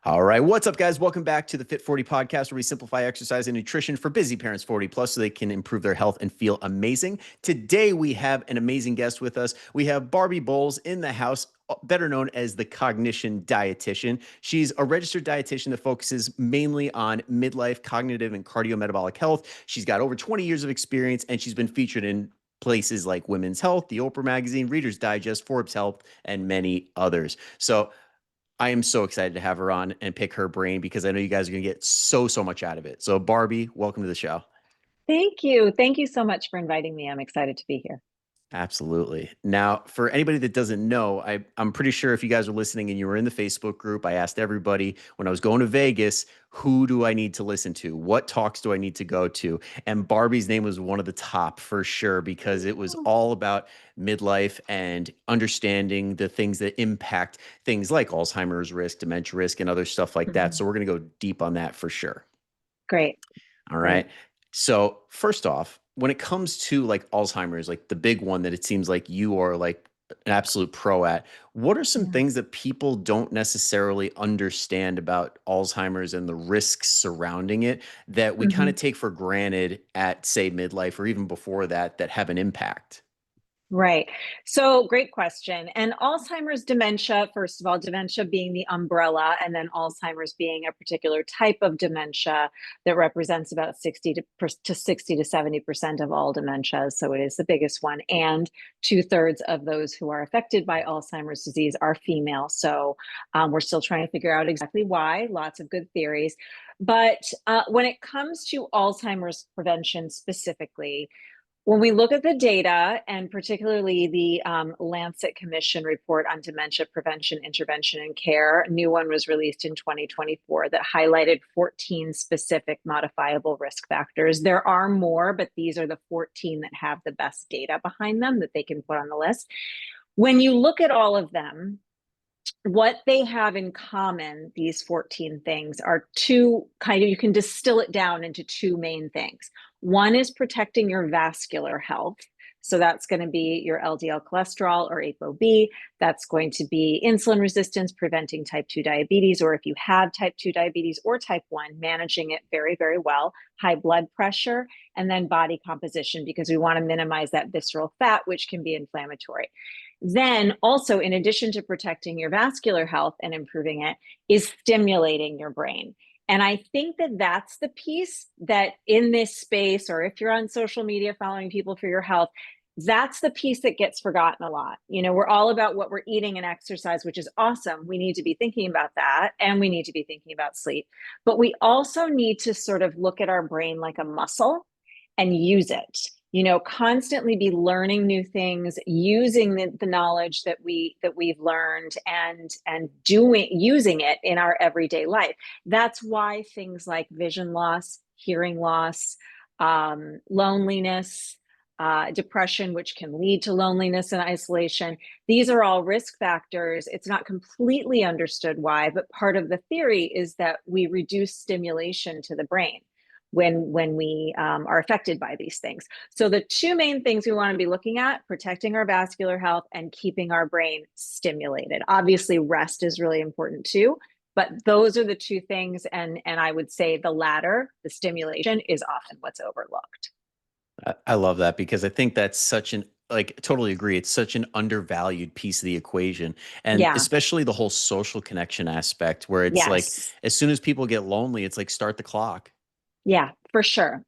All right. What's up, guys? Welcome back to the FIT40 Podcast, where we simplify exercise and nutrition for busy parents 40 plus so they can improve their health and feel amazing. Today, we have an amazing guest with us. We have Barbie Boules in the house, better known as the Cognition Dietitian. She's a registered dietitian that focuses mainly on midlife, cognitive, and cardiometabolic health. She's got over 20 years of experience, and she's been featured in places like Women's Health, the Oprah Magazine, Reader's Digest, Forbes Health, and many others. So I am so excited to have her on and pick her brain because I know you guys are going to get so much out of it. So Barbie, welcome to the show. Thank you. Thank you so much for inviting me. I'm excited to be here. Absolutely. Now, for anybody that doesn't know, I'm pretty sure if you guys are listening and you were in the Facebook group, I asked everybody when I was going to Vegas, who do I need to listen to? What talks do I need to go to? And Barbie's name was one of the top for sure because it was all about midlife and understanding the things that impact things like Alzheimer's risk, dementia risk, and other stuff like that. So we're going to go deep on that for sure. Great. All right. So first off, when it comes to like Alzheimer's, like the big one that it seems like you are like an absolute pro at, what are some Yeah. things that people don't necessarily understand about Alzheimer's and the risks surrounding it that we kind of take for granted at, say, midlife or even before that, that have an impact? Right. So great question. And Alzheimer's dementia, first of all, dementia being the umbrella, and then Alzheimer's being a particular type of dementia that represents about 60 to 60 to 70% of all dementias. So it is the biggest one. And 2/3 of those who are affected by Alzheimer's disease are female. So we're still trying to figure out exactly why, lots of good theories. But when it comes to Alzheimer's prevention specifically, when we look at the data, and particularly the Lancet Commission report on dementia prevention, intervention, and care, a new one was released in 2024 that highlighted 14 specific modifiable risk factors. There are more, but these are the 14 that have the best data behind them that they can put on the list. When you look at all of them, what they have in common, these 14 things, are two kind of, you can distill it down into two main things. One is protecting your vascular health. So that's going to be your LDL cholesterol or ApoB. That's going to be insulin resistance, preventing type 2 diabetes, or if you have type 2 diabetes or type 1, managing it very, very well. High blood pressure, and then body composition, because we want to minimize that visceral fat, which can be inflammatory. Then also, in addition to protecting your vascular health and improving it, is stimulating your brain. And I think that that's the piece that in this space, or if you're on social media following people for your health, that's the piece that gets forgotten a lot. You know, we're all about what we're eating and exercise, which is awesome. We need to be thinking about that, and we need to be thinking about sleep. But we also need to sort of look at our brain like a muscle and use it. You know, constantly be learning new things, using the knowledge that we've learned, and using it in our everyday life. That's why things like vision loss, hearing loss, loneliness, depression, which can lead to loneliness and isolation. These are all risk factors. It's not completely understood why, but part of the theory is that we reduce stimulation to the brain when we are affected by these things. So the two main things we want to be looking at: protecting our vascular health and keeping our brain stimulated. Obviously, rest is really important too, but those are the two things. And I would say the latter, the stimulation, is often what's overlooked. I love that because I think that's such an like totally agree. It's such an undervalued piece of the equation. And Yeah. especially the whole social connection aspect where it's like Yes. as soon as people get lonely, it's like start the clock. Yeah, for sure.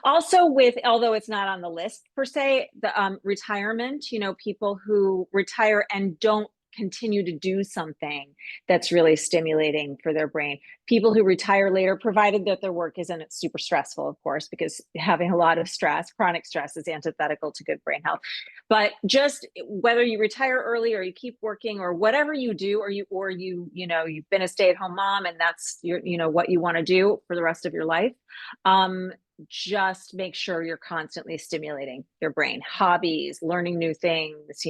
Also, although it's not on the list per se, the retirement, you know, people who retire and don't continue to do something that's really stimulating for their brain. People who retire later, provided that their work isn't super stressful, of course, because having a lot of stress, chronic stress, is antithetical to good brain health. But just whether you retire early or you keep working or whatever you do, or you've been a stay-at-home mom and that's what you want to do for the rest of your life, just make sure you're constantly stimulating your brain. Hobbies, learning new things,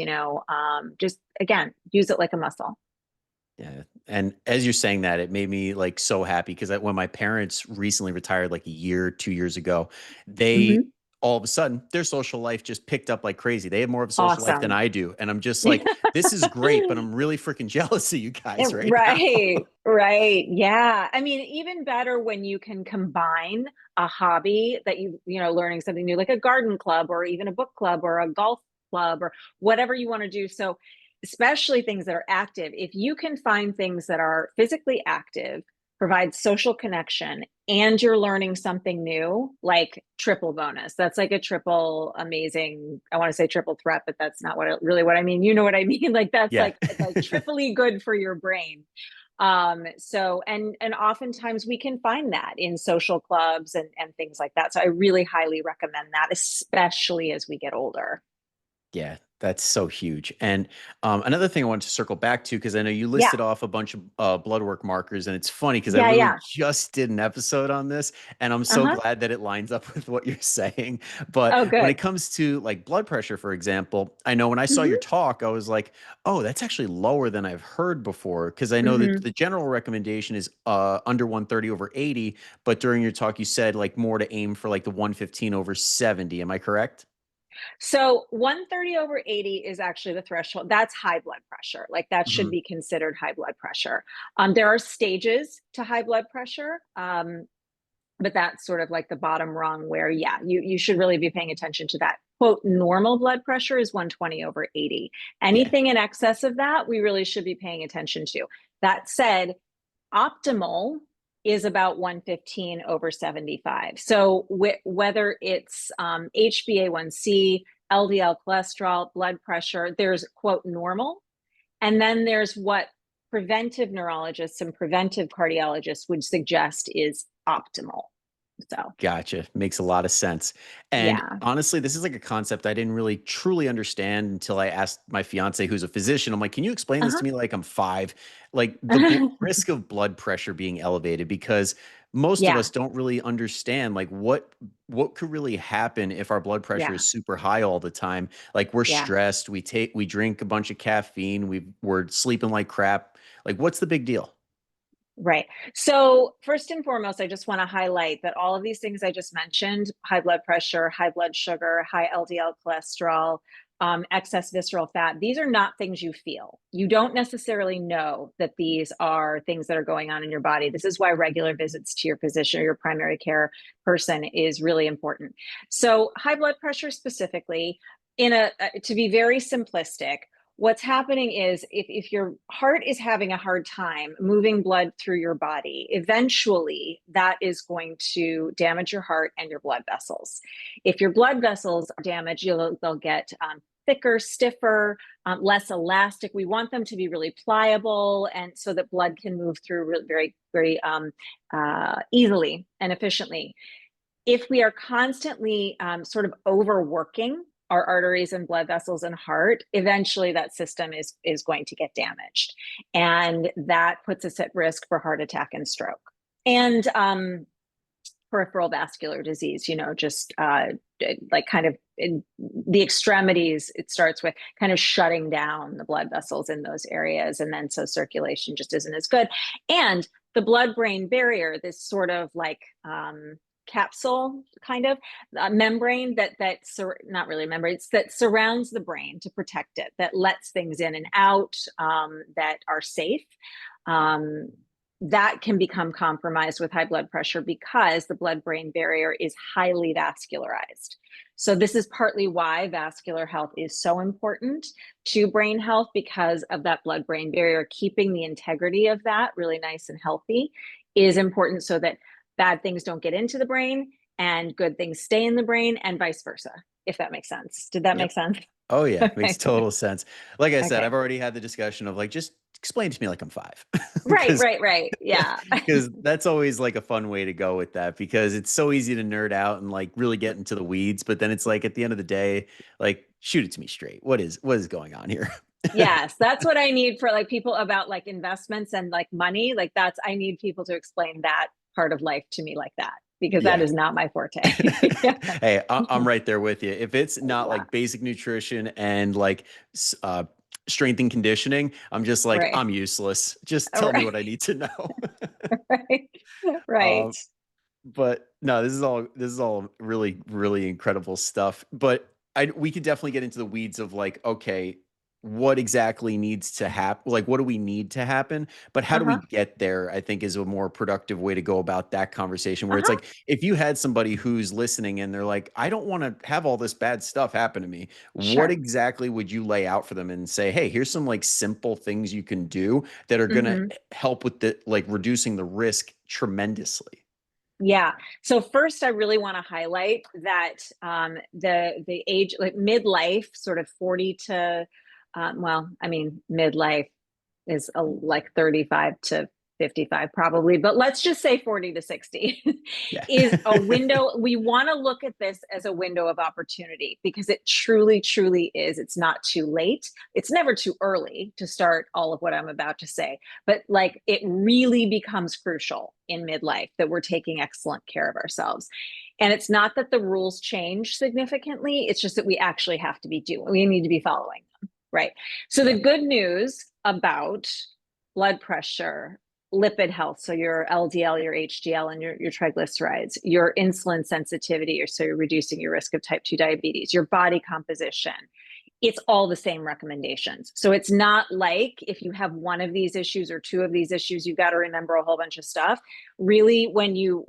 just again, use it like a muscle. Yeah. And as you're saying that, it made me like so happy because when my parents recently retired, like a year, 2 years ago, they Mm-hmm. all of a sudden their social life just picked up like crazy. They have more of a social life than Awesome. I do. And I'm just like, this is great, but I'm really freaking jealous of you guys right now. Right, right. Yeah. I mean, even better when you can combine a hobby that learning something new, like a garden club or even a book club or a golf club or whatever you want to do. So, especially things that are active, if you can find things that are physically active, provide social connection, and you're learning something new, like triple bonus. That's like a triple amazing, I want to say triple threat, but that's not what I mean. You know what I mean? Like that's Yeah. like triply good for your brain. So and oftentimes we can find that in social clubs and things like that. So I really highly recommend that, especially as we get older. Yeah, that's so huge. And another thing I wanted to circle back to, because I know you Yeah. listed off a bunch of blood work markers, and it's funny because I Yeah, literally yeah. just did an episode on this, and I'm so Uh-huh. glad that it lines up with what you're saying. But Oh, when it good. comes to like blood pressure, for example, I know when I saw your Hmm. talk, I was like, oh, that's actually lower than I've heard before. Because I know that Hmm. the general recommendation is under 130 over 80, but during your talk, you said like more to aim for like the 115 over 70. Am I correct? So 130 over 80 is actually the threshold. That's high blood pressure. Like that should Mhm. be considered high blood pressure. There are stages to high blood pressure. But that's sort of like the bottom rung where, yeah, you should really be paying attention to that. Quote, normal blood pressure is 120 over 80. Yeah. Anything in excess of that, we really should be paying attention to. That said, optimal is about 115 over 75. So whether it's HbA1c, LDL cholesterol, blood pressure, there's quote normal. And then there's what preventive neurologists and preventive cardiologists would suggest is optimal. So, Gotcha. Makes a lot of sense. And yeah. honestly, this is like a concept I didn't really truly understand until I asked my fiance, who's a physician. I'm like, can you explain this to me like I'm five? Like the risk of blood pressure being elevated, because most of Yeah, us don't really understand like what could really happen if our blood pressure yeah, is super high all the time. Like we're yeah. stressed, we drink a bunch of caffeine, we're sleeping like crap. Like what's the big deal? Right. So, first and foremost, I just want to highlight that all of these things I just mentioned, high blood pressure, high blood sugar, high LDL cholesterol, excess visceral fat, these are not things you feel. You don't necessarily know that these are things that are going on in your body. This is why regular visits to your physician or your primary care person is really important. So, high blood pressure specifically, to be very simplistic, what's happening is if your heart is having a hard time moving blood through your body, eventually that is going to damage your heart and your blood vessels. If your blood vessels are damaged, they'll get thicker, stiffer, less elastic. We want them to be really pliable, and so that blood can move through very, very easily and efficiently. If we are constantly sort of overworking our arteries and blood vessels and heart, eventually that system is going to get damaged, and that puts us at risk for heart attack and stroke and peripheral vascular disease. Just like kind of in the extremities, it starts with kind of shutting down the blood vessels in those areas, and then so circulation just isn't as good, and the blood-brain barrier, this sort of like capsule kind of membrane not really membrane, it's that surrounds the brain to protect it, that lets things in and out, that are safe, um, that can become compromised with high blood pressure because the blood-brain barrier is highly vascularized. So this is partly why vascular health is so important to brain health, because of that blood-brain barrier. Keeping the integrity of that really nice and healthy is important so that bad things don't get into the brain and good things stay in the brain, and vice versa, if that makes sense. Did that make Yep. sense? Oh yeah, makes Okay. total sense. Like I said, Okay. I've already had the discussion of like just explain to me like I'm five. Right, Because right, right. Yeah. because that's always like a fun way to go with that, because it's so easy to nerd out and like really get into the weeds, but then it's like at the end of the day, like shoot it to me straight. What is going on here? Yes, that's what I need for like people about like investments and like money. Like that's I need people to explain that part of life to me like that, because that Yeah. is not my forte. Yeah. Hey, I'm right there with you. If it's not Yeah. like basic nutrition and like strength and conditioning, I'm just like, Right. I'm useless. Just tell me Right. what I need to know. Right. Right. Um, But no, this is all really, really incredible stuff. But we could definitely get into the weeds of like, okay, what exactly needs to happen? Like, what do we need to happen? But how do we Uh-huh. get there? I think is a more productive way to go about that conversation. Where it's Uh-huh. like, if you had somebody who's listening and they're like, I don't want to have all this bad stuff happen to me. What Sure. exactly would you lay out for them and say, hey, here's some like simple things you can do that are gonna Hmm. help with the like reducing the risk tremendously. Yeah. So first, I really want to highlight that the age, like midlife, sort of 40 to, well, I mean, midlife is like 35 to 55 probably, but let's just say 40 to 60 Yeah. is a window. We want to look at this as a window of opportunity because it truly, truly is. It's not too late. It's never too early to start all of what I'm about to say, but like it really becomes crucial in midlife that we're taking excellent care of ourselves. And it's not that the rules change significantly, it's just that we actually have to we need to be following them, right? So Yeah. the good news about blood pressure, lipid health, so your LDL, your HDL, and your triglycerides, your insulin sensitivity, or so you're reducing your risk of type 2 diabetes, your body composition, it's all the same recommendations. So it's not like if you have one of these issues or two of these issues, you've got to remember a whole bunch of stuff. Really, when you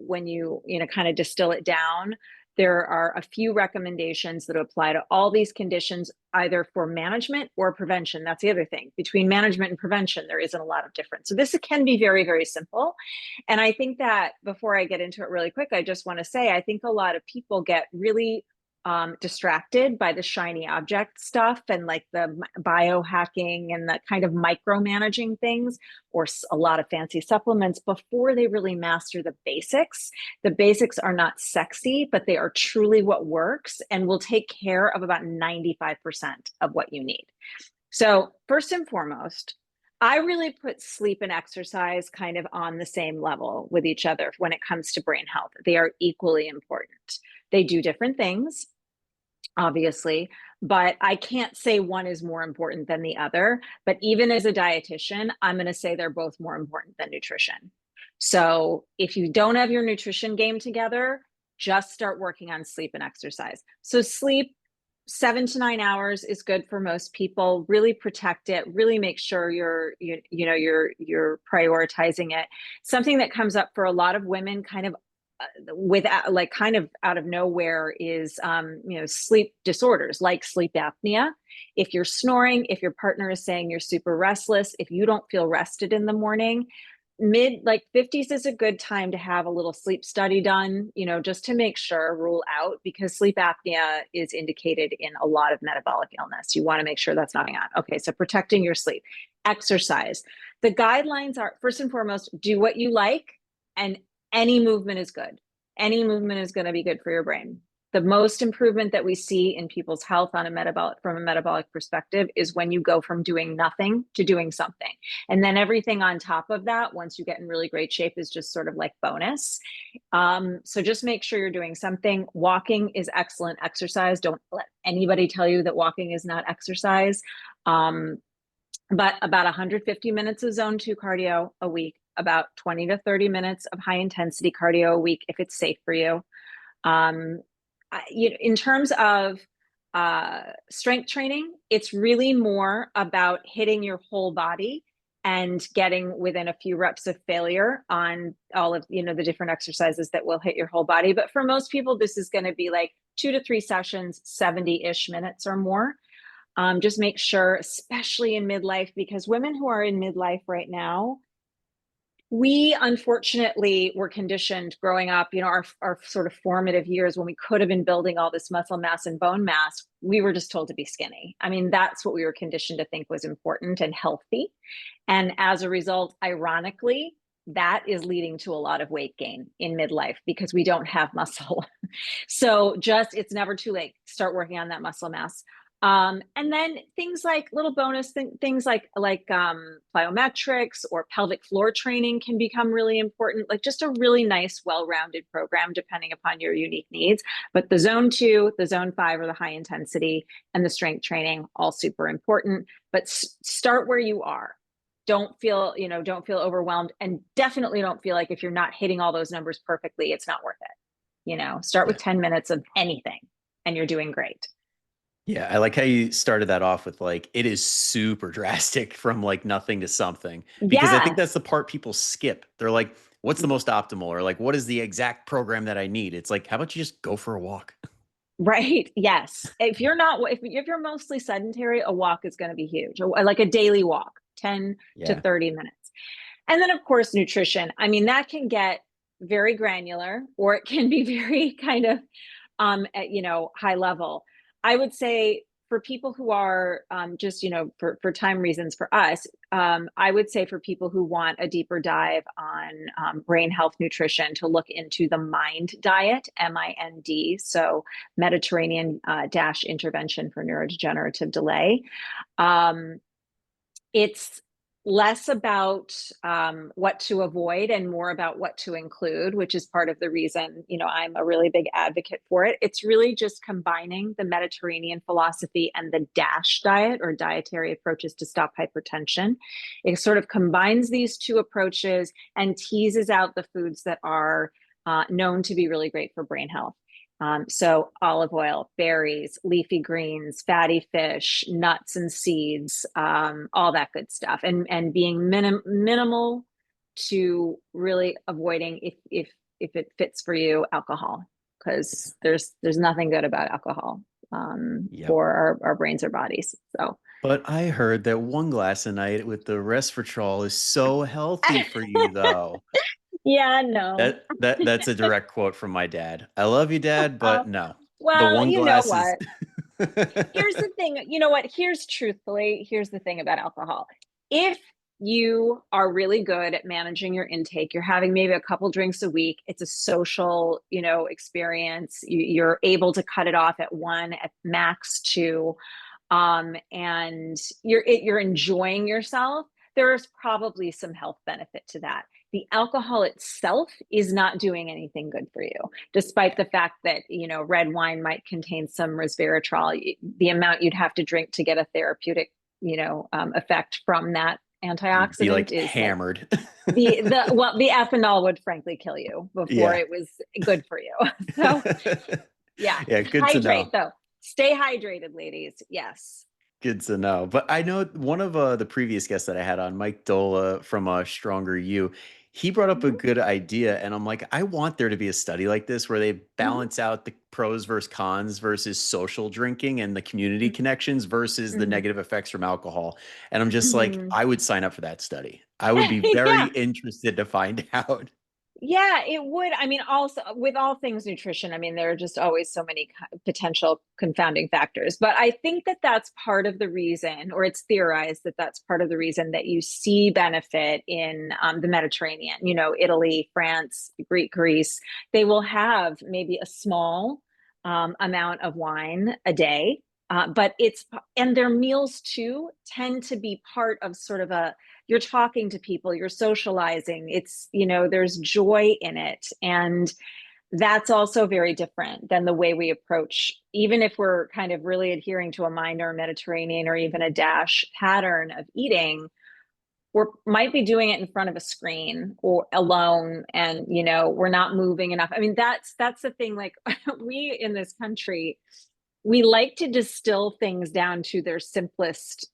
kind of distill it down, there are a few recommendations that apply to all these conditions, either for management or prevention. That's the other thing. Between management and prevention, there isn't a lot of difference. So this can be very, very simple. And I think that before I get into it really quick, I just want to say, I think a lot of people get really distracted by the shiny object stuff and like the biohacking and the kind of micromanaging things or a lot of fancy supplements before they really master the basics. The basics are not sexy, but they are truly what works and will take care of about 95% of what you need. So, first and foremost, I really put sleep and exercise kind of on the same level with each other when it comes to brain health. They are equally important. They do different things, obviously, but I can't say one is more important than the other. But even as a dietitian, I'm going to say they're both more important than nutrition. So if you don't have your nutrition game together, just start working on sleep and exercise. So sleep, 7 to 9 hours is good for most people. Really protect it. Really make sure you're prioritizing it. Something that comes up for a lot of women, kind of without like kind of out of nowhere, is sleep disorders like sleep apnea. If you're snoring, if your partner is saying you're super restless, if you don't feel rested in the morning, mid like 50s is a good time to have a little sleep study done, just to make sure, rule out, because sleep apnea is indicated in a lot of metabolic illness. You want to make sure that's not going on. Okay, so protecting your sleep. Exercise, the guidelines are, first and foremost, do what you like, and any movement is good. Any movement is going to be good for your brain. The most improvement that we see in people's health from a metabolic perspective is when you go from doing nothing to doing something. And then everything on top of that, once you get in really great shape, is just sort of like bonus. So just make sure you're doing something. Walking is excellent exercise. Don't let anybody tell you that walking is not exercise. But about 150 minutes of zone 2 cardio a week, about 20 to 30 minutes of high intensity cardio a week, if it's safe for you. Um, in terms of strength training, it's really more about hitting your whole body and getting within a few reps of failure on all of the different exercises that will hit your whole body. But for most people, this is going to be like 2 to 3 sessions, 70-ish minutes or more. Just make sure, especially in midlife, because women who are in midlife right now, we unfortunately were conditioned growing up, our sort of formative years when we could have been building all this muscle mass and bone mass. We were just told to be skinny. I mean, that's what we were conditioned to think was important and healthy. And as a result, ironically, that is leading to a lot of weight gain in midlife because we don't have muscle. So it's never too late. Start working on that muscle mass. And then things like little bonus things like plyometrics or pelvic floor training can become really important. Like just a really nice, well-rounded program depending upon your unique needs. But the zone 2, the zone 5, or the high intensity, and the strength training, all super important. But start where you are. don't feel, don't feel overwhelmed, and definitely don't feel like if you're not hitting all those numbers perfectly, it's not worth it. Start with Yeah. 10 minutes of anything and you're doing great. Yeah, I like how you started that off with like it is super drastic from like nothing to something because I think Yeah. that's the part people skip. They're like, what's the most optimal or like what is the exact program that I need? It's like, how about you just go for a walk? Right. Yes. If you're mostly sedentary, a walk is going to be huge. Like a daily walk, 10 to Yeah. 30 minutes. And then of course, nutrition. I mean, that can get very granular, or it can be very kind of at high level. I would say for people who are just for time reasons for us, I would say for people who want a deeper dive on brain health nutrition, to look into the Mind diet, MIND, so Mediterranean dash intervention for neurodegenerative delay. um, it's less about what to avoid and more about what to include, which is part of the reason, I'm a really big advocate for it. It's really just combining the Mediterranean philosophy and the DASH diet, or dietary approaches to stop hypertension. It sort of combines these two approaches and teases out the foods that are known to be really great for brain health. So olive oil, berries, leafy greens, fatty fish, nuts and seeds, all that good stuff, and being minimal to really avoiding, if it fits for you, alcohol, because there's nothing good about alcohol Yep. for our brains or bodies. So But I heard that one glass a night with the resveratrol is so healthy for you though. yeah, no. That's a direct quote from my dad. I love you, dad, Oh, but no. The well, one you know glass is what? Here's the thing. You know what? Here's the thing about alcohol. If you are really good at managing your intake, you're having maybe a couple drinks a week, it's a social, experience, you're able to cut it off at one, at max two, and you're enjoying yourself, there's probably some health benefit to that. The alcohol itself is not doing anything good for you, despite the fact that red wine might contain some resveratrol. The amount you'd have to drink to get a therapeutic effect from that you'd be antioxidant like is like hammered. the ethanol would frankly kill you before Yeah. it was good for you. So yeah, Yeah, good to hydrate know. though. Stay hydrated, ladies. Yes. Good to know. But I know one of the previous guests that I had on, Mike Dola from Stronger You, he brought up a Mhm, good idea. And I'm like, I want there to be a study like this where they mhm, balance out the pros versus cons versus social drinking and the community connections versus the mhm, negative effects from alcohol. And I'm just like, mhm. I would sign up for that study. I would be very Yeah. interested to find out. Yeah, it would. I mean, also with all things nutrition, I mean, there are just always so many potential confounding factors. But I think that that's part of the reason, or it's theorized that that's part of the reason that you see benefit in the Mediterranean, Italy, France, Greece. They will have maybe a small amount of wine a day. And their meals too tend to be part of sort of you're talking to people, you're socializing, there's joy in it. And that's also very different than the way we approach, even if we're kind of really adhering to a minor Mediterranean or even a dash pattern of eating, we might be doing it in front of a screen or alone, and we're not moving enough. I mean, that's the thing. Like we in this country, we like to distill things down to their simplest,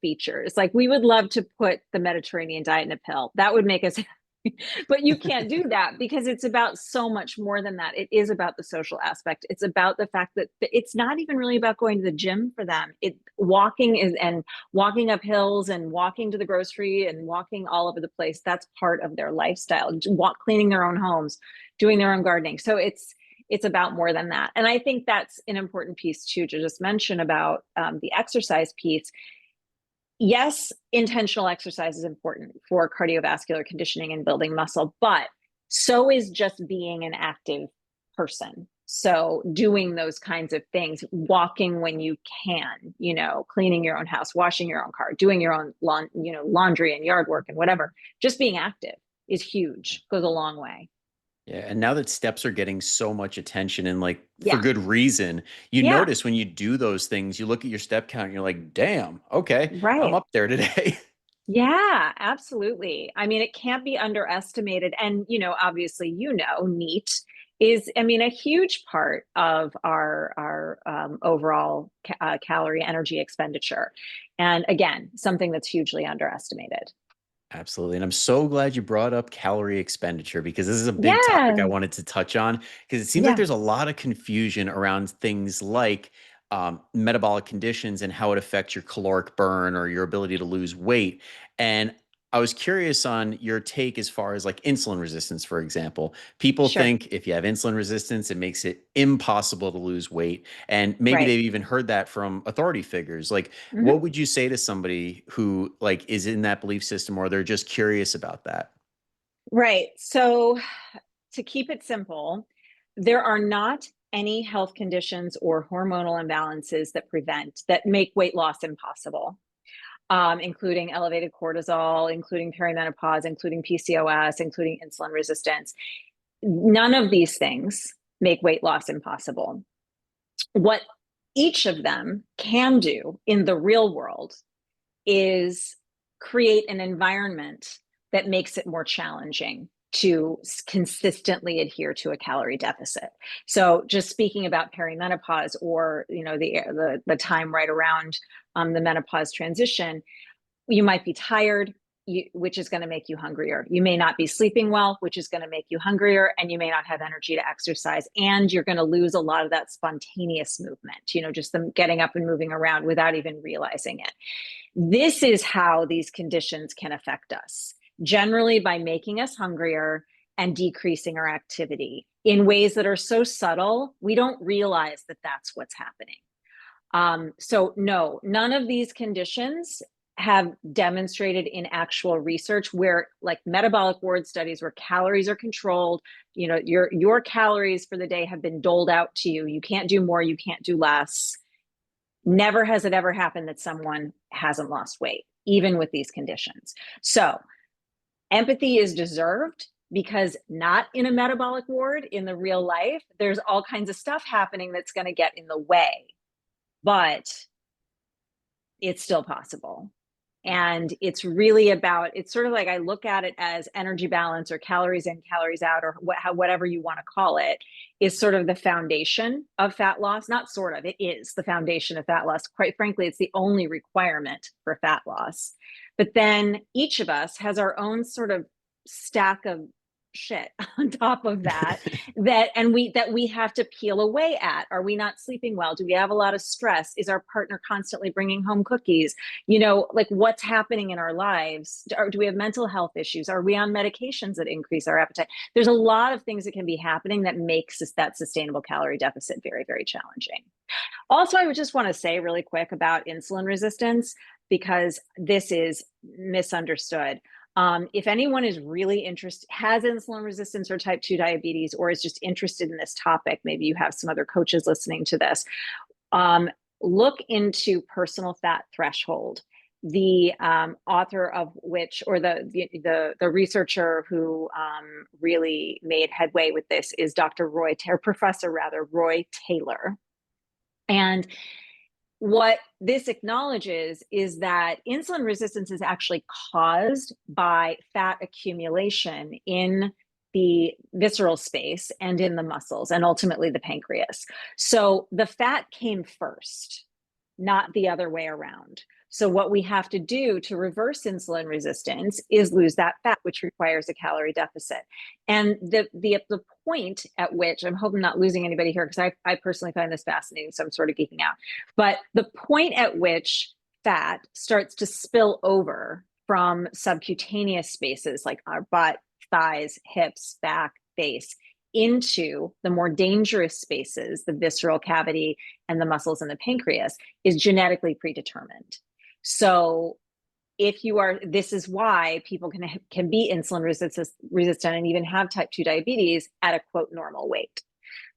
features. Like we would love to put the Mediterranean diet in a pill. That would make us happy. But you can't do that because it's about so much more than that. It is about the social aspect. It's about the fact that it's not even really about going to the gym for them. And walking up hills and walking to the grocery and walking all over the place. That's part of their lifestyle. Cleaning their own homes, doing their own gardening. So it's about more than that. And I think that's an important piece too, to just mention about the exercise piece. Yes, intentional exercise is important for cardiovascular conditioning and building muscle, but so is just being an active person. So doing those kinds of things, walking when you can, cleaning your own house, washing your own car, doing your own laundry and yard work and whatever, just being active is huge, goes a long way. Yeah, and now that steps are getting so much attention and like for Yeah. good reason, you Yeah. notice when you do those things, you look at your step count and you're like, damn, okay, I'm Right. up there today. Yeah, absolutely. I mean, it can't be underestimated. And, obviously, NEAT is, I mean, a huge part of our overall calorie energy expenditure. And again, something that's hugely underestimated. Absolutely. And I'm so glad you brought up calorie expenditure because this is a big topic I Yeah, wanted to touch on because it seems like yeah, there's a lot of confusion around things like metabolic conditions and how it affects your caloric burn or your ability to lose weight. And I was curious on your take as far as like insulin resistance, for example. People sure. think if you have insulin resistance, it makes it impossible to lose weight. And maybe Right. they've even heard that from authority figures. Like, what Mhm. would you say to somebody who like is in that belief system or they're just curious about that? Right. So, to keep it simple, there are not any health conditions or hormonal imbalances that make weight loss impossible. Including elevated cortisol, including perimenopause, including PCOS, including insulin resistance. None of these things make weight loss impossible. What each of them can do in the real world is create an environment that makes it more challenging to consistently adhere to a calorie deficit. So just speaking about perimenopause or the time right around the menopause transition, you might be tired, which is going to make you hungrier. You may not be sleeping well, which is going to make you hungrier, and you may not have energy to exercise. And you're going to lose a lot of that spontaneous movement, just them getting up and moving around without even realizing it. This is how these conditions can affect us, generally by making us hungrier and decreasing our activity in ways that are so subtle, we don't realize that that's what's happening. So no, none of these conditions have demonstrated in actual research where like metabolic ward studies where calories are controlled, your calories for the day have been doled out to you. You can't do more, you can't do less. Never has it ever happened that someone hasn't lost weight, even with these conditions. So empathy is deserved because not in a metabolic ward in the real life, there's all kinds of stuff happening that's going to get in the way, but it's still possible. And it's really about, it's sort of like I look at it as energy balance or calories in, calories out, or whatever you want to call it, is sort of the foundation of fat loss. Not sort of, it is the foundation of fat loss. Quite frankly, it's the only requirement for fat loss. But then each of us has our own sort of stack of shit on top of that we have to peel away at. Are we not sleeping well? Do we have a lot of stress? Is our partner constantly bringing home cookies? Like what's happening in our lives? Or do we have mental health issues? Are we on medications that increase our appetite? There's a lot of things that can be happening that makes that sustainable calorie deficit very, very challenging. Also, I would just want to say really quick about insulin resistance, because this is misunderstood. If anyone is really interested, has insulin resistance or type 2 diabetes, or is just interested in this topic, maybe you have some other coaches listening to this, look into personal fat threshold. The author of which, or the researcher who really made headway with this is Professor Roy Taylor. And what this acknowledges is that insulin resistance is actually caused by fat accumulation in the visceral space and in the muscles and ultimately the pancreas. So the fat came first, not the other way around. So what we have to do to reverse insulin resistance is lose that fat, which requires a calorie deficit. And the point at which, I'm hoping I'm not losing anybody here because I personally find this fascinating, so I'm sort of geeking out. But the point at which fat starts to spill over from subcutaneous spaces like our butt, thighs, hips, back, face, into the more dangerous spaces, the visceral cavity and the muscles in the pancreas, is genetically predetermined. So this is why people can be insulin resistant and even have type 2 diabetes at a quote normal weight.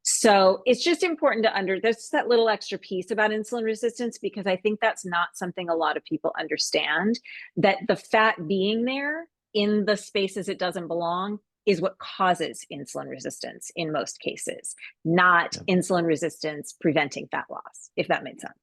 So it's just important to there's that little extra piece about insulin resistance, because I think that's not something a lot of people understand, that the fat being there in the spaces it doesn't belong is what causes insulin resistance in most cases, not Yeah. insulin resistance preventing fat loss, if that made sense.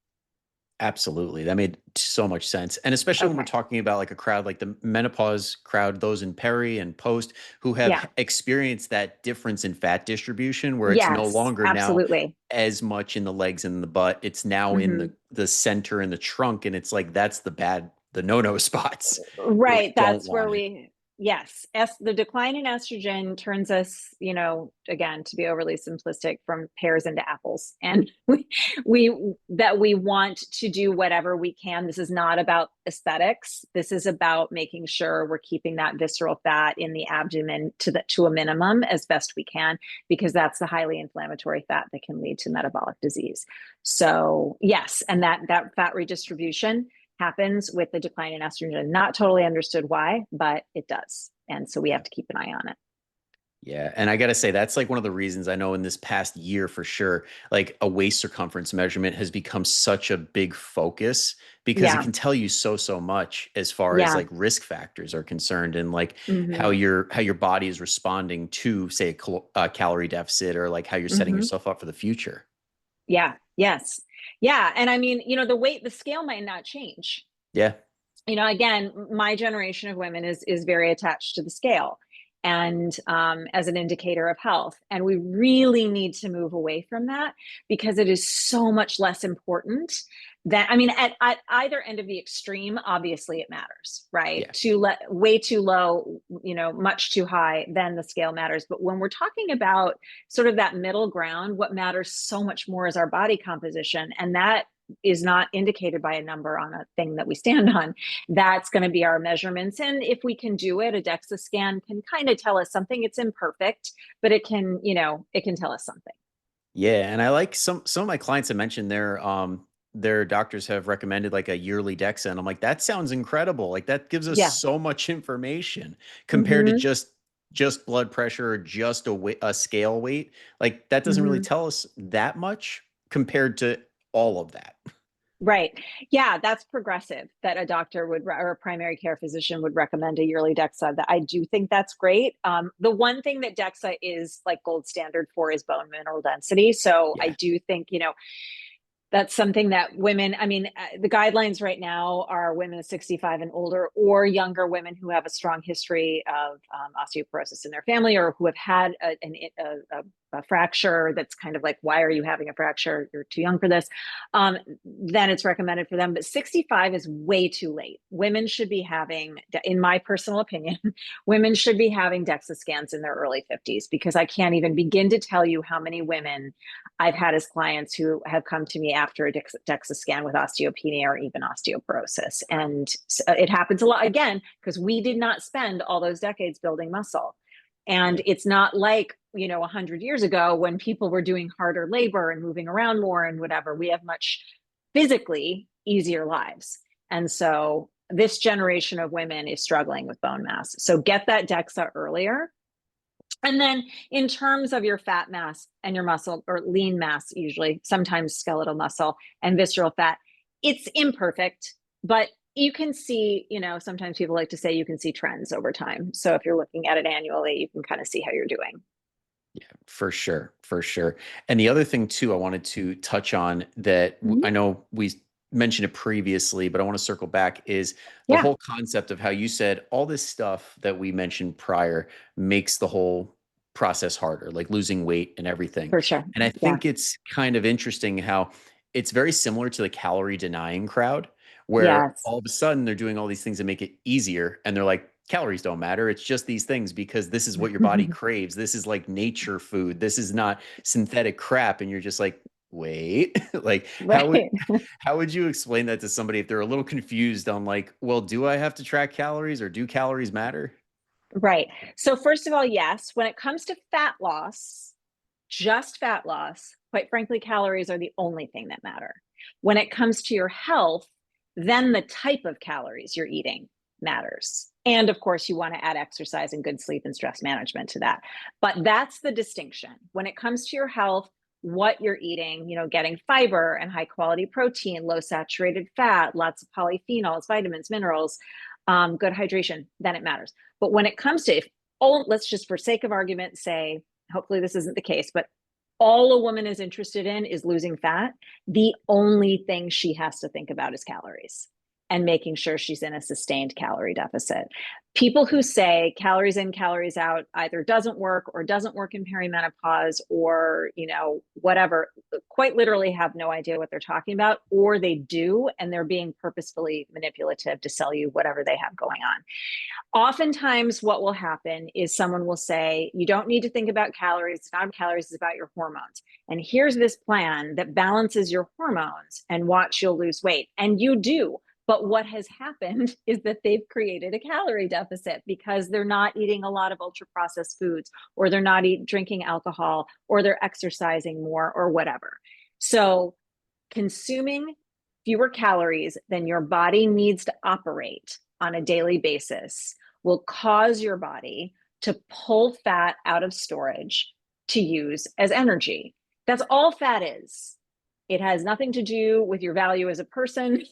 Absolutely. That made so much sense. And especially when we're Okay. talking about like a crowd like the menopause crowd, those in peri and post who have Yeah. experienced that difference in fat distribution where it's no Yes, longer now absolutely. as much in the legs and the butt. It's now in Hmm. the center and the trunk. And it's like that's the no-no spots where we Right. don't That's where want it. yes, the decline in estrogen turns us, again, to be overly simplistic, from pears into apples. And we want to do whatever we can. This is not about aesthetics. This is about making sure we're keeping that visceral fat in the abdomen to a minimum as best we can, because that's the highly inflammatory fat that can lead to metabolic disease. So yes, and that fat redistribution happens with the decline in estrogen. Not totally understood why, but it does. And so we have to keep an eye on it. Yeah. And I got to say, that's like one of the reasons I know in this past year for sure, like a waist circumference measurement has become such a big focus because it Yeah. can tell you so much as far as Yeah. like risk factors are concerned and like Hmm. how your body is responding to, say, a calorie deficit or like how you're setting Hmm. yourself up for the future. Yeah. Yes. Yeah. And I mean, the scale might not change. Yeah. Again, my generation of women is very attached to the scale, and as an indicator of health. And we really need to move away from that, because it is so much less important than, I mean, at either end of the extreme, obviously it matters, right? Yeah. Way too low, much too high, then the scale matters. But when we're talking about sort of that middle ground, what matters so much more is our body composition. And that is not indicated by a number on a thing that we stand on. That's going to be our measurements. And if we can do it, a DEXA scan can kind of tell us something. It's imperfect, but it can tell us something. Yeah, and I like some of my clients have mentioned their doctors have recommended like a yearly DEXA, and I'm like, that sounds incredible. Like that gives us Yeah. so much information compared to Hmm. just blood pressure or just a scale weight. Like that doesn't really Hmm. tell us that much compared to all of that. Right. Yeah, that's progressive, that a doctor or a primary care physician would recommend a yearly DEXA. That I do think that's great. The one thing that DEXA is like gold standard for is bone mineral density. So I Yeah, do think, that's something that women, I mean, the guidelines right now are women 65 and older, or younger women who have a strong history of osteoporosis in their family, or who have had a fracture that's kind of like, why are you having a fracture? You're too young for this. Then it's recommended for them. But 65 is way too late. Women should be having, in my personal opinion, women should be having DEXA scans in their early 50s, because I can't even begin to tell you how many women I've had as clients who have come to me after a DEXA scan with osteopenia or even osteoporosis. And it happens a lot, again, because we did not spend all those decades building muscle. And yeah, it's not like, 100 years ago, when people were doing harder labor and moving around more and whatever. We have much physically easier lives. And so this generation of women is struggling with bone mass. So get that DEXA earlier. And then in terms of your fat mass and your muscle, or lean mass, usually, sometimes skeletal muscle and visceral fat, it's imperfect, but you can see, sometimes people like to say you can see trends over time. So if you're looking at it annually, you can kind of see how you're doing. yeah, for sure, for sure. And the other thing too, I wanted to touch on that I Mhm. know we mentioned it previously, but I want to circle back is the Yeah, whole concept of how you said all this stuff that we mentioned prior makes the whole process harder, like losing weight and everything. for sure. And I Yeah. think it's kind of interesting how it's very similar to the calorie denying crowd, where Yes. all of a sudden they're doing all these things that make it easier. And they're like, calories don't matter. It's just these things because this is what your body craves. This is like nature food. This is not synthetic crap. And you're just like, wait, like Right. how would you explain that to somebody if they're a little confused on like, well, do I have to track calories or do calories matter? Right. So first of all, yes, when it comes to fat loss, just fat loss, quite frankly, calories are the only thing that matter. When it comes to your health, then the type of calories you're eating matters. And of course, you want to add exercise and good sleep and stress management to that. But that's the distinction. When it comes to your health, what you're eating, getting fiber and high quality protein, low saturated fat, lots of polyphenols, vitamins, minerals, good hydration, then it matters. But when it comes to, let's just for sake of argument say, hopefully this isn't the case, but all a woman is interested in is losing fat, the only thing she has to think about is calories and making sure she's in a sustained calorie deficit. People who say calories in, calories out either doesn't work or doesn't work in perimenopause or, whatever, quite literally have no idea what they're talking about, or they do, and they're being purposefully manipulative to sell you whatever they have going on. Oftentimes what will happen is someone will say, you don't need to think about calories. It's not calories, it's about your hormones. And here's this plan that balances your hormones and watch, you'll lose weight. And you do. But what has happened is that they've created a calorie deficit because they're not eating a lot of ultra processed foods, or they're not drinking alcohol, or they're exercising more, or whatever. So consuming fewer calories than your body needs to operate on a daily basis will cause your body to pull fat out of storage to use as energy. That's all fat is. It has nothing to do with your value as a person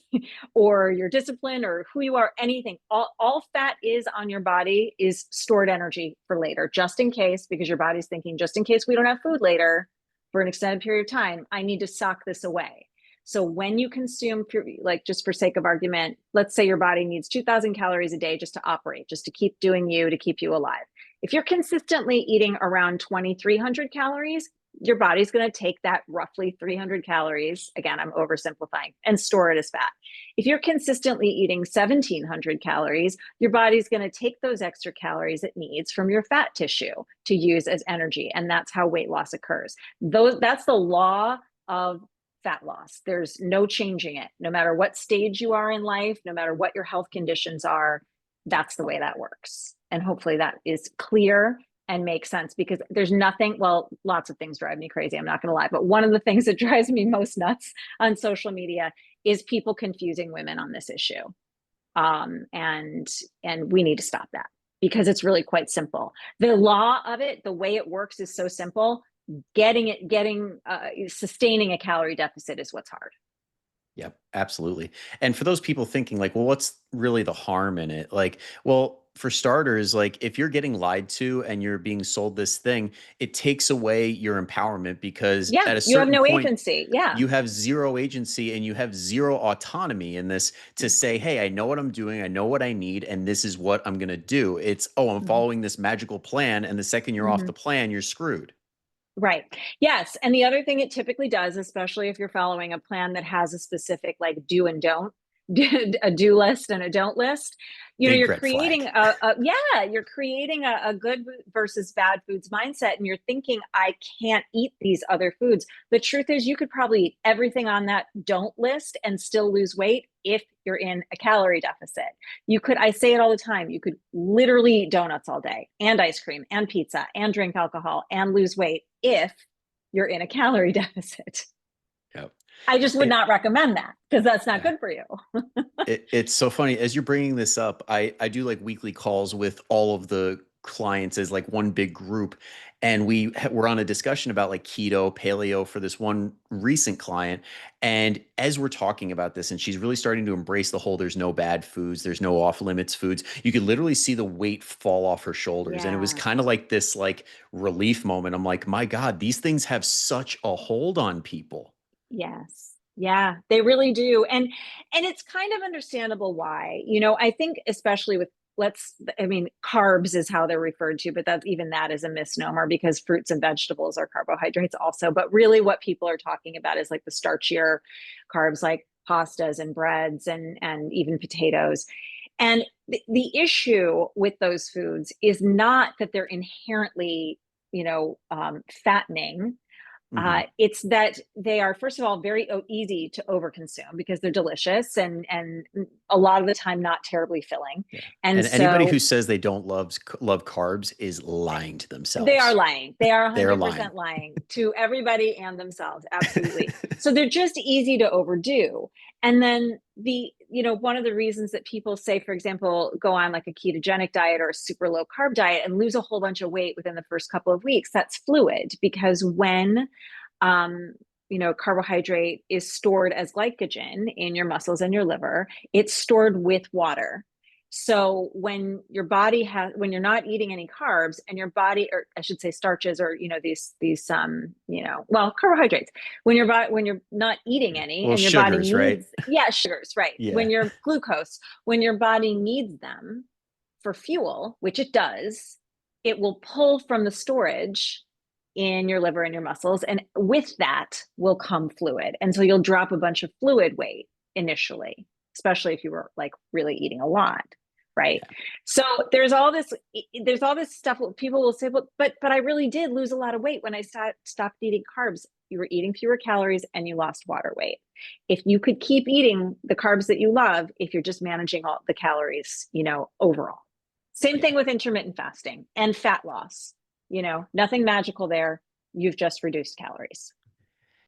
or your discipline or who you are, anything. All fat is on your body is stored energy for later, just in case, because your body's thinking, just in case we don't have food later for an extended period of time, I need to sock this away. So when you consume, like just for sake of argument, let's say your body needs 2,000 calories a day just to operate, just to keep doing you, to keep you alive. If you're consistently eating around 2,300 calories, your body's going to take that roughly 300 calories, again, I'm oversimplifying, and store it as fat. If you're consistently eating 1,700 calories, your body's going to take those extra calories it needs from your fat tissue to use as energy. And that's how weight loss occurs. That's the law of fat loss. There's no changing it. No matter what stage you are in life, no matter what your health conditions are, that's the way that works. And hopefully that is clear and makes sense, because there's nothing, well, lots of things drive me crazy, I'm not going to lie, but one of the things that drives me most nuts on social media is people confusing women on this issue. And we need to stop that, because it's really quite simple. The law of it, the way it works is so simple. Sustaining a calorie deficit is what's hard. Yep, absolutely. And for those people thinking like, well, what's really the harm in it? Like, well, for starters, like if you're getting lied to and you're being sold this thing, it takes away your empowerment, because Yeah, at a you have certain no point, agency. Yeah. you have zero agency and you have zero autonomy in this to say, hey, I know what I'm doing. I know what I need. And this is what I'm going to do. It's, oh, I'm following this magical plan. And the second you're off the plan, you're screwed. Right. Yes. And the other thing it typically does, especially if you're following a plan that has a specific like do and don't, a do list and a don't list, Big you're red creating flag. you're creating a good versus bad foods mindset. And you're thinking, I can't eat these other foods. The truth is you could probably eat everything on that don't list and still lose weight if you're in a calorie deficit. I say it all the time, you could literally eat donuts all day and ice cream and pizza and drink alcohol and lose weight if you're in a calorie deficit. Yep. I just would not recommend that, because that's not good for you. It's so funny as you're bringing this up. I do like weekly calls with all of the clients as like one big group, and we're on a discussion about like keto, paleo for this one recent client. And as we're talking about this, and she's really starting to embrace the whole there's no bad foods, there's no off limits foods, you could literally see the weight fall off her shoulders. And it was Yeah. kind of like this like relief moment. I'm like, my God, these things have such a hold on people. Yes. Yeah, they really do. And it's kind of understandable why. I think especially with carbs is how they're referred to, but that is a misnomer, because fruits and vegetables are carbohydrates also. But really what people are talking about is like the starchier carbs, like pastas and breads and even potatoes. And the issue with those foods is not that they're inherently, fattening. It's that they are, first of all, very easy to overconsume because they're delicious and a lot of the time not terribly filling. Yeah. And And anybody who so says they don't love carbs is lying to they are themselves. lying. They are They're lying. 100% lying to everybody and themselves. Absolutely. So they're just easy to overdo. And then one of the reasons that people say, for example, go on like a ketogenic diet or a super low carb diet and lose a whole bunch of weight within the first couple of weeks, that's fluid, because when carbohydrate is stored as glycogen in your muscles and your liver, it's stored with water. So when when you're not eating any carbs and your body, or I should say starches, or, these, well, carbohydrates, when you're not eating any Well, and your body sugars, right? needs, yeah, sugars, right. Yeah. When your glucose, when your body needs them for fuel, which it does, it will pull from the storage in your liver and your muscles. And with that will come fluid. And so you'll drop a bunch of fluid weight initially, especially if you were like really eating a lot. Right. Yeah. So there's all this stuff. People will say, but I really did lose a lot of weight when I stopped eating carbs. You were eating fewer calories and you lost water weight. If you could keep eating the carbs that you love, if you're just managing all the calories, overall. Same thing with intermittent fasting and fat loss. Nothing magical there. You've just reduced calories.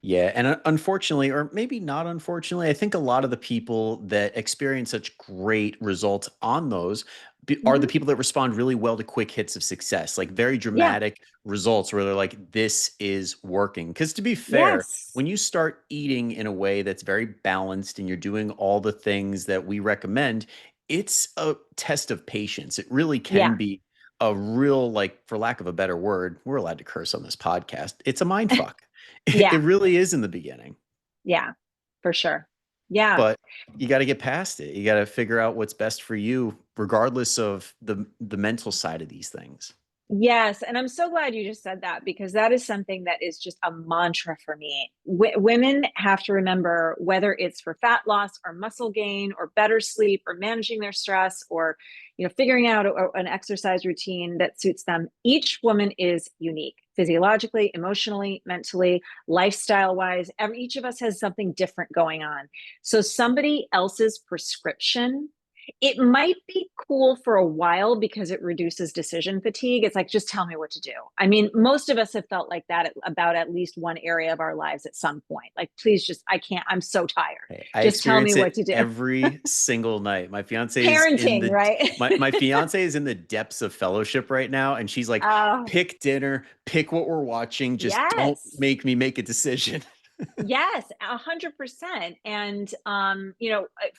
Yeah. And unfortunately, or maybe not unfortunately, I think a lot of the people that experience such great results on those are the Mm-hmm. people that respond really well to quick hits of success, like very Yeah. dramatic results where they're like, this is working. Because to be fair, Yes. when you start eating in a way that's very balanced and you're doing all the things that we recommend, it's a test of patience. It really can Yeah. be a real, like, for lack of a better word, we're allowed to curse on this podcast. It's a mind fuck. It Yeah. really is in the beginning, Yeah. For sure. Yeah. but you gotta get past it. You gotta figure out what's best for you regardless of the mental side of these things. Yes. And I'm so glad you just said that, because that is something that is just a mantra for me. Women have to remember, whether it's for fat loss or muscle gain or better sleep or managing their stress, or, figuring out an exercise routine that suits them. Each woman is unique, physiologically, emotionally, mentally, lifestyle wise. Each of us has something different going on. So somebody else's prescription, it might be cool for a while because it reduces decision fatigue. It's like, just tell me what to do. I mean, most of us have felt like that about at least one area of our lives at some point. Like, please just, I can't, I'm so tired. Hey, I Just tell me experience what it to do. every single night. My fiance is in Parenting, the right? my fiance is in the depths of fellowship right now, and she's like, Oh, pick dinner, pick what we're watching, just don't yes. make me make a decision. Yes, 100%. And,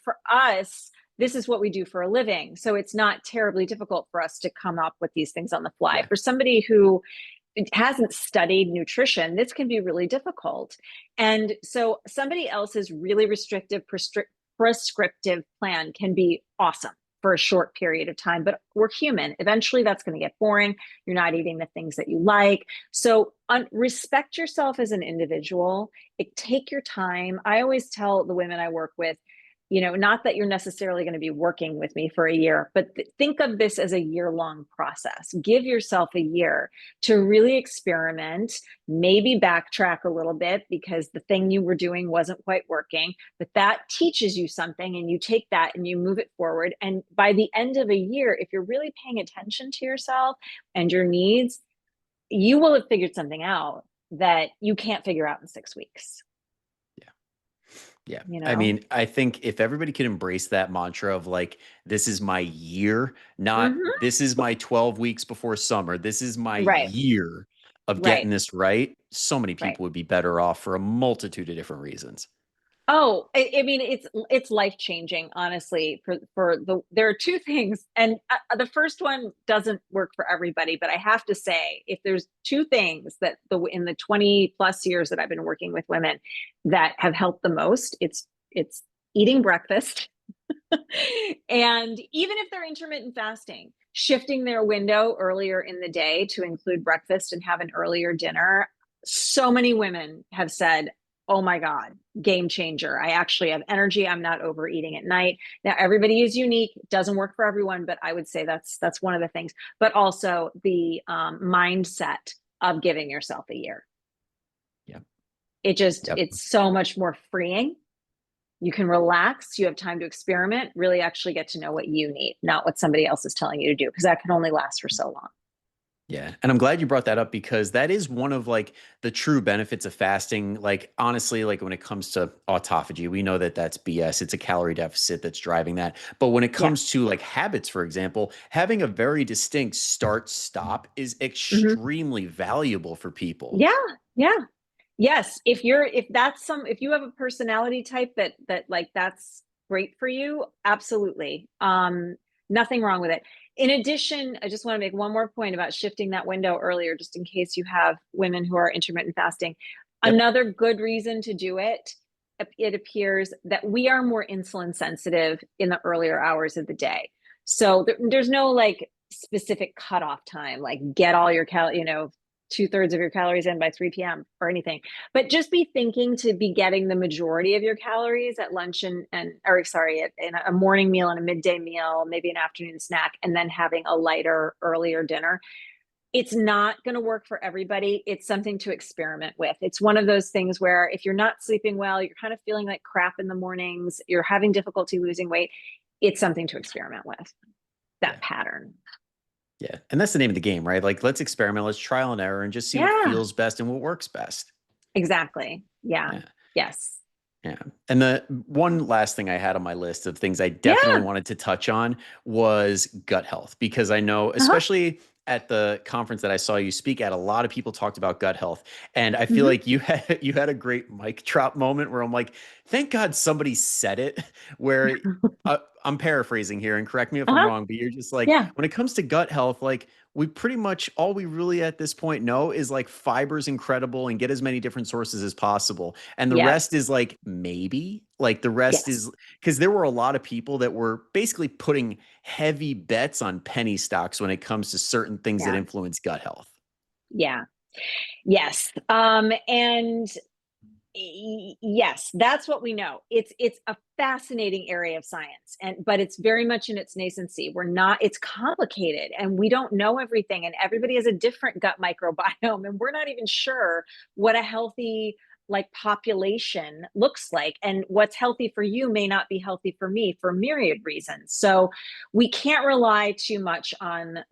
for us, this is what we do for a living. So it's not terribly difficult for us to come up with these things on the fly. Yeah. For somebody who hasn't studied nutrition, this can be really difficult. And so somebody else's really restrictive prescriptive plan can be awesome for a short period of time, but we're human. Eventually that's going to get boring. You're not eating the things that you like. So respect yourself as an individual. Take your time. I always tell the women I work with, not that you're necessarily going to be working with me for a year, but think of this as a year-long process. Give yourself a year to really experiment, maybe backtrack a little bit because the thing you were doing wasn't quite working, but that teaches you something and you take that and you move it forward. And by the end of a year, if you're really paying attention to yourself and your needs, you will have figured something out that you can't figure out in 6 weeks. Yeah. You I know? mean, I think if everybody could embrace that mantra of like, this is my year, not Mm-hmm. this is my 12 weeks before summer, this is my Right, year of right, getting this right, so many right. people would be better off for a multitude of different reasons. Oh, I mean, it's life changing, honestly. There are two things, and the first one doesn't work for everybody, but I have to say, if there's two things that in the 20+ years that I've been working with women that have helped the most, it's eating breakfast, and even if they're intermittent fasting, shifting their window earlier in the day to include breakfast and have an earlier dinner. So many women have said, oh my God, game changer. I actually have energy. I'm not overeating at night. Now, everybody is unique. It doesn't work for everyone, but I would say that's one of the things. But also the mindset of giving yourself a year. Yep. Yep. It's so much more freeing. You can relax. You have time to experiment, really actually get to know what you need, not what somebody else is telling you to do, because that can only last for so long. Yeah. And I'm glad you brought that up because that is one of like the true benefits of fasting. Like, honestly, like when it comes to autophagy, we know that that's BS. It's a calorie deficit that's driving that. But when it Yeah. comes to like habits, for example, having a very distinct start stop is Mm-hmm. extremely valuable for people. Yeah. Yeah. Yes. If you have a personality type that like that's great for you, absolutely. Nothing wrong with it. In addition, I just want to make one more point about shifting that window earlier, just in case you have women who are intermittent fasting. Yep. Another good reason to do it, it appears that we are more insulin sensitive in the earlier hours of the day. So there's no like specific cutoff time, like get all your 2/3 of your calories in by 3 p.m. or anything. But just be thinking to be getting the majority of your calories at lunch in a morning meal and a midday meal, maybe an afternoon snack, and then having a lighter, earlier dinner. It's not going to work for everybody. It's something to experiment with. It's one of those things where if you're not sleeping well, you're kind of feeling like crap in the mornings, you're having difficulty losing weight, it's something to experiment with, that pattern. Yeah. And that's the name of the game, right? Like, let's experiment, let's trial and error and just see what Yeah, feels best and what works best. exactly. Yeah. Yeah. Yes. Yeah. And the one last thing I had on my list of things I definitely Yeah. wanted to touch on was gut health, because I know, Uh-huh. especially at the conference that I saw you speak at, a lot of people talked about gut health. And I feel Mhm. like you had a great mic drop moment where I'm like, thank God somebody said it, where I'm paraphrasing here and correct me if I'm Uh-huh. wrong, but you're just like, Yeah. when it comes to gut health, like we pretty much all we really at this point know is like fiber's incredible and get as many different sources as possible. And the rest Yes. is like maybe, like the rest Yes. is because there were a lot of people that were basically putting heavy bets on penny stocks when it comes to certain things that Yeah. influence gut health. Yeah. Yes. And yes, that's what we know. It's a fascinating area of science, but it's very much in its nascency. It's complicated and we don't know everything, and everybody has a different gut microbiome, and we're not even sure what a healthy like population looks like, and what's healthy for you may not be healthy for me for myriad reasons. So we can't rely too much on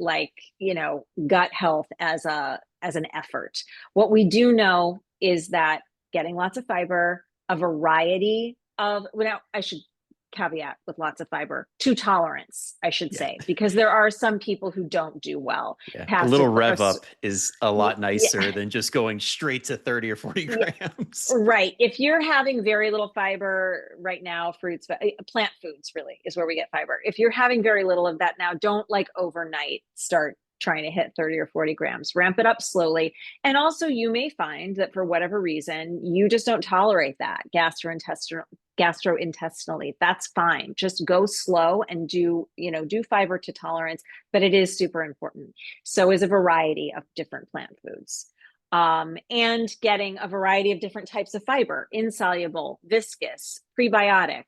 gut health as an effort. What we do know is that getting lots of fiber, a variety of, well, I should caveat with lots of fiber, to tolerance, I should Yeah. say, because there are some people who don't do well Yeah. A past little rev up is a lot yeah, nicer than just going straight to 30 or 40 yeah, grams. right. If you're having very little fiber right now, fruits, plant foods really is where we get fiber. If you're having very little of that now, don't like overnight start trying to hit 30 or 40 grams. Ramp it up slowly. And also, you may find that for whatever reason, you just don't tolerate that gastrointestinally. That's fine. Just go slow and do fiber to tolerance, but it is super important. So is a variety of different plant foods. And getting a variety of different types of fiber, insoluble, viscous, prebiotic,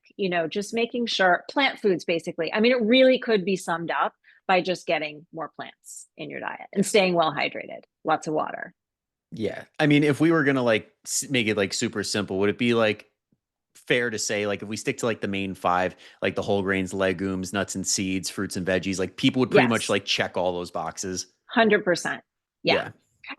just making sure plant foods, basically. I mean, it really could be summed up by just getting more plants in your diet and staying well hydrated, lots of water. Yeah. I mean, if we were going to like make it like super simple, would it be like fair to say, like, if we stick to like the main five, like the whole grains, legumes, nuts and seeds, fruits and veggies, like people would pretty much Yes, like check all those boxes? 100%. Yeah. Yeah.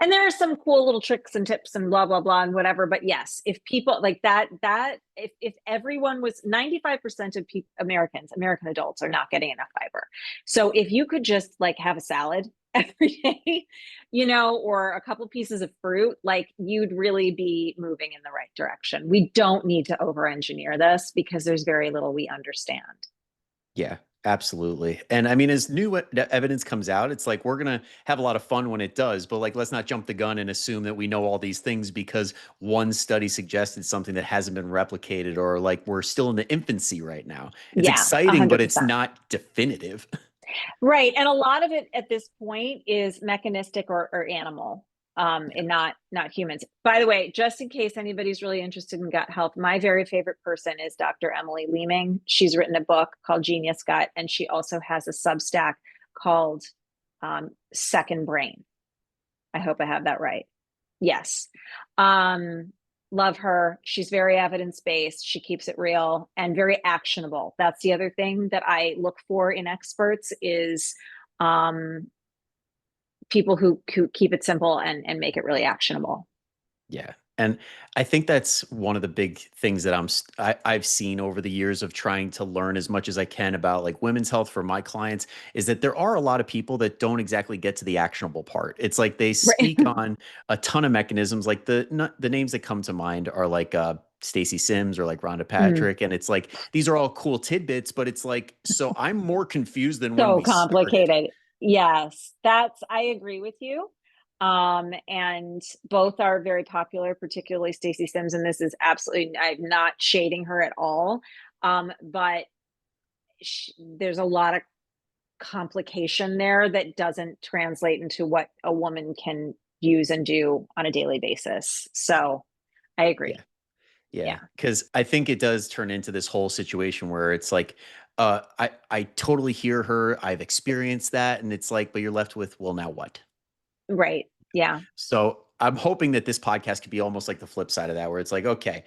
And there are some cool little tricks and tips and blah, blah, blah, and whatever. But yes, if people like if everyone was 95% of American adults are not getting enough fiber. So if you could just like have a salad every day, or a couple pieces of fruit, like you'd really be moving in the right direction. We don't need to over engineer this because there's very little we understand. Yeah, absolutely. And I mean, as new evidence comes out, it's like we're going to have a lot of fun when it does, but like, let's not jump the gun and assume that we know all these things because one study suggested something that hasn't been replicated, or like we're still in the infancy right now. It's Yeah, exciting, but it's 100%. not definitive. Right. And a lot of it at this point is mechanistic or animal, Yeah. and not humans. By the way, just in case anybody's really interested in gut health, my very favorite person is Dr. Emily Leeming. She's written a book called Genius Gut, and she also has a Substack called Second Brain. I hope I have that right. Yes. Um, Love her. She's very evidence-based. She keeps it real and very actionable. That's the other thing that I look for in experts is um, people who keep it simple and make it really actionable. Yeah. And I think that's one of the big things that I've seen over the years of trying to learn as much as I can about like women's health for my clients, is that there are a lot of people that don't exactly get to the actionable part. It's like they Right. speak on a ton of mechanisms. Like the names that come to mind are like Stacey Sims or like Rhonda Mm, Patrick. And it's like, these are all cool tidbits, but it's like, so I'm more confused than when so we started. complicated. Yes, I agree with you. And both are very popular, particularly Stacey Sims. And this is absolutely, I'm not shading her at all. But there's a lot of complication there that doesn't translate into what a woman can use and do on a daily basis. So I agree. Yeah. Yeah. Yeah. Cause I think it does turn into this whole situation where it's like, I totally hear her. I've experienced that. And it's like, but you're left with, well, now what? Right. Yeah. So I'm hoping that this podcast could be almost like the flip side of that, where it's like, okay,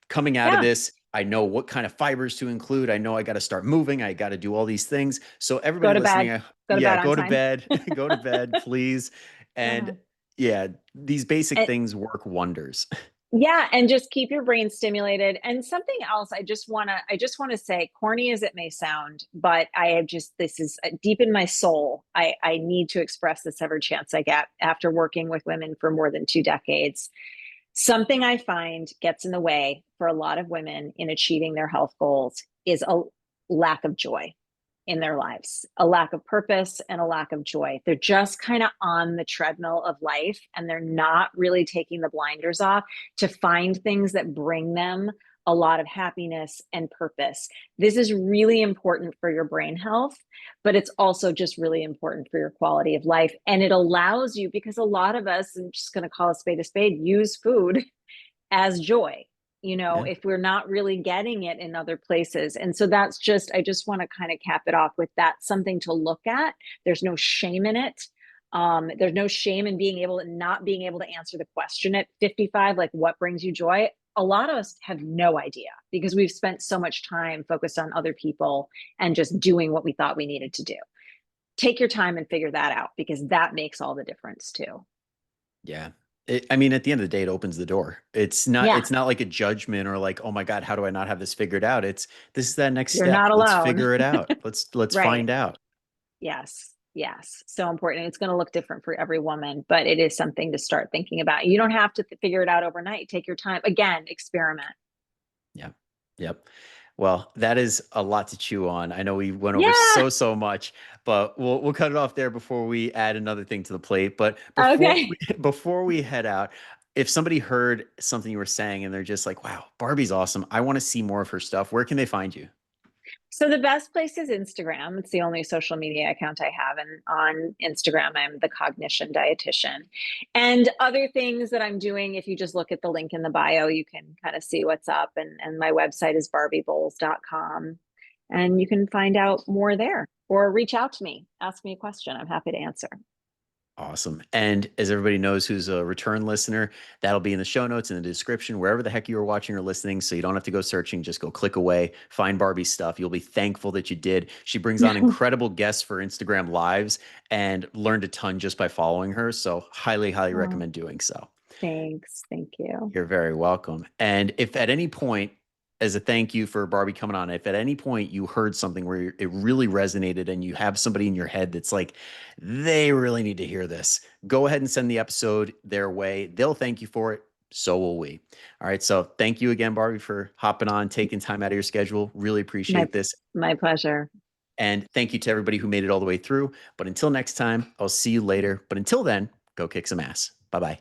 coming out of Yeah. this, I know what kind of fibers to include. I know I got to start moving. I got to do all these things. So Go everybody to bed. listening, Go to yeah, bed on go to time. bed, go to bed, please. And Uh-huh. yeah, these basic And things work wonders. yeah, and just keep your brain stimulated. And something else I just want to say, corny as it may sound, but I have just this is deep in my soul. I need to express this every chance I get after working with women for more than 2 decades. Something I find gets in the way for a lot of women in achieving their health goals is a lack of joy in their lives, a lack of purpose and a lack of joy. They're just kind of on the treadmill of life and they're not really taking the blinders off to find things that bring them a lot of happiness and purpose. This is really important for your brain health, but it's also just really important for your quality of life. And it allows you, because a lot of us, I'm just going to call a spade, use food as joy, Yeah. if we're not really getting it in other places. And so that's just, I just want to kind of cap it off with that, something to look at. There's no shame in it. There's no shame in not being able to answer the question at 55, like what brings you joy? A lot of us have no idea because we've spent so much time focused on other people and just doing what we thought we needed to do. Take your time and figure that out because that makes all the difference too. Yeah. I mean, at the end of the day, it opens the door. Yeah, It's not like a judgment or like, oh my God, how do I not have this figured out? This is that next you're step. not Let's alone. figure it out. Let's Right. find out. Yes. Yes. So important. It's going to look different for every woman, but it is something to start thinking about. You don't have to figure it out overnight. Take your time. Again, experiment. Yeah. Yep. Well, that is a lot to chew on. I know we went over Yeah. so much, but we'll cut it off there before we add another thing to the plate. But before Okay. before we head out, if somebody heard something you were saying and they're just like, "Wow, Barbie's awesome. I want to see more of her stuff." Where can they find you? So the best place is Instagram. It's the only social media account I have. And on Instagram, I'm the Cognition Dietitian. And other things that I'm doing, if you just look at the link in the bio, you can kind of see what's up. And my website is barbieboules.com. And you can find out more there or reach out to me. Ask me a question. I'm happy to answer. Awesome. And as everybody knows who's a return listener, that'll be in the show notes in the description, wherever the heck you are watching or listening. So you don't have to go searching, just go click away, find Barbie's stuff. You'll be thankful that you did. She brings on incredible guests for Instagram lives and learned a ton just by following her. So highly Oh, recommend doing so. thanks. Thank you. You're very welcome. And if at any point, as a thank you for Barbie coming on, if at any point you heard something where it really resonated and you have somebody in your head that's like, they really need to hear this, go ahead and send the episode their way. They'll thank you for it. So will we. All right. So thank you again, Barbie, for hopping on, taking time out of your schedule. Really My appreciate this. my pleasure. And thank you to everybody who made it all the way through. But until next time, I'll see you later. But until then, go kick some ass. Bye bye.